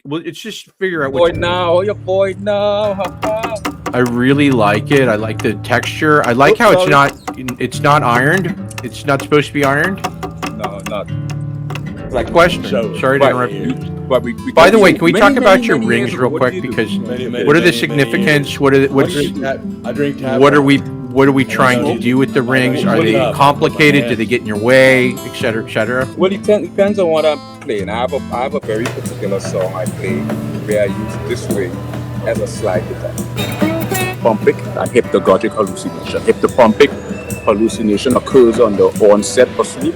well, it's just figure out Boy now, your boy now. I really like it. I like the texture. I like how it's not ironed. It's not supposed to be ironed. No, not. Like question. Sorry to interrupt you. But By the way, can we talk about your rings real quick? Because what are the significance? What are we trying to do with the rings? Are they complicated? Do they get in your way, etc., etc.? Well, it depends on what I'm playing. I have a very particular song I play where I use this ring as a slide guitar. Hypnopompic and hypnagogic hallucination. Hypnopompic hallucination occurs on the onset of sleep.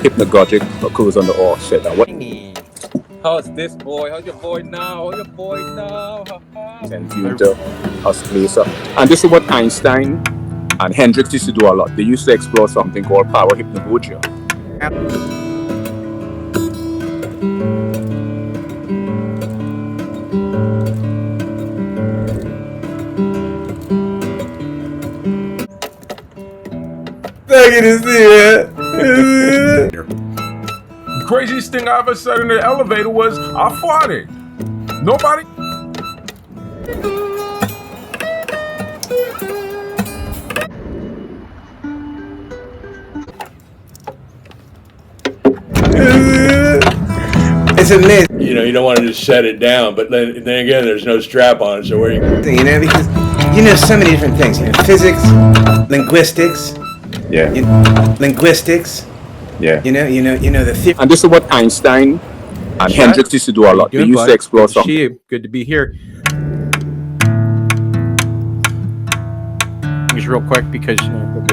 Hypnagogic occurs on the offset. Now, what? How's this boy? How's your boy now? How's your boy now? Send you into oscillator. And this is what Einstein and Hendrix used to do a lot. They used to explore something called power hypnagogia. Craziest thing I ever said in the elevator was, I farted. Nobody. It's amazing. You know, you don't want to just set it down, but then again, there's no strap on it, so where you? You know, because you know so many different things. You know, physics, linguistics. Yeah. Linguistics. Yeah. You know the theory. And this is what Einstein and Hendrix used to do a lot. They used to explore something. See you. Good to be here. Just real quick, because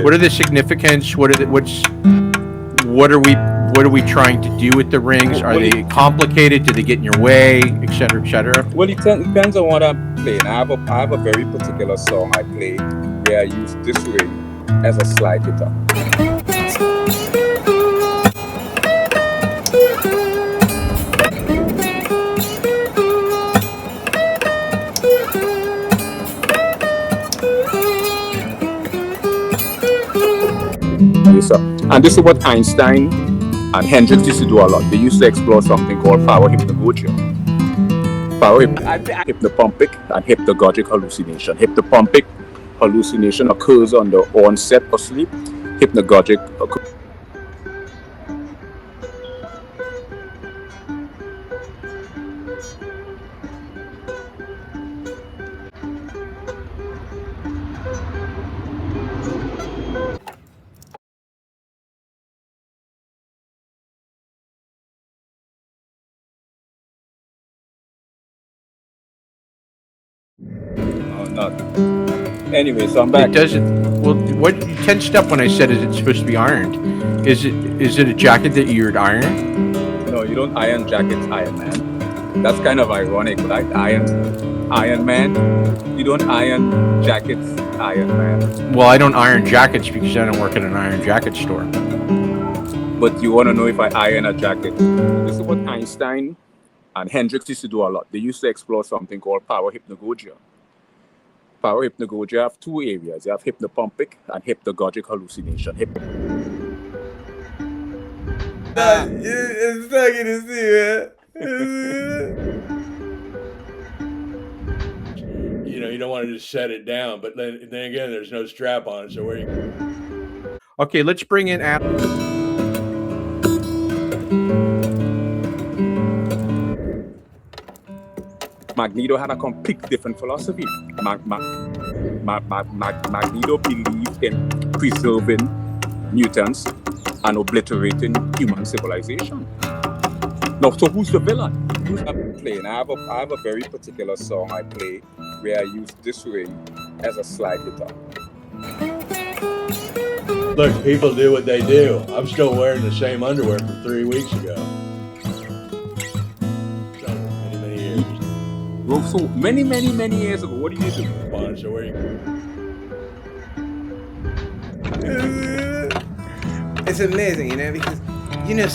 what are the significance? What are we trying to do with the rings? Are they complicated? Do they get in your way, etc., etc.? Well, it depends on what I'm playing. I have a very particular song I play where I use this ring as a slide guitar. And this is what Einstein and Hendrix used to do a lot. They used to explore something called power hypnagogia. Hypnopompic and hypnagogic hallucination. Hypnopompic hallucination occurs on the onset of sleep. Hypnagogic occurs. Anyway, so I'm back. It doesn't. Well, what you tensed up when I said is it's supposed to be ironed? Is it a jacket that you'd iron? No, you don't iron jackets, Iron Man. That's kind of ironic, right? Iron Man. You don't iron jackets, Iron Man. Well, I don't iron jackets because I don't work at an iron jacket store. But you want to know if I iron a jacket? This is what Einstein and Hendrix used to do a lot. They used to explore something called power hypnagogia. Power hypnagogia have two areas. You have hypnopompic and hypnagogic hallucination. It's fucking to see, man. You know, you don't want to just set it down, but then again, there's no strap on it, so where you? Okay, let's bring in Magneto had a complete different philosophy. Magneto believed in preserving mutants and obliterating human civilization. Now, so who's the villain? Who's I'm playing? I have a very particular song I play where I use this ring as a slide guitar. Look, people do what they do. I'm still wearing the same underwear from 3 weeks ago. Many years. Well, so many years ago, what do you do? So where you? It's amazing, you know, because you know.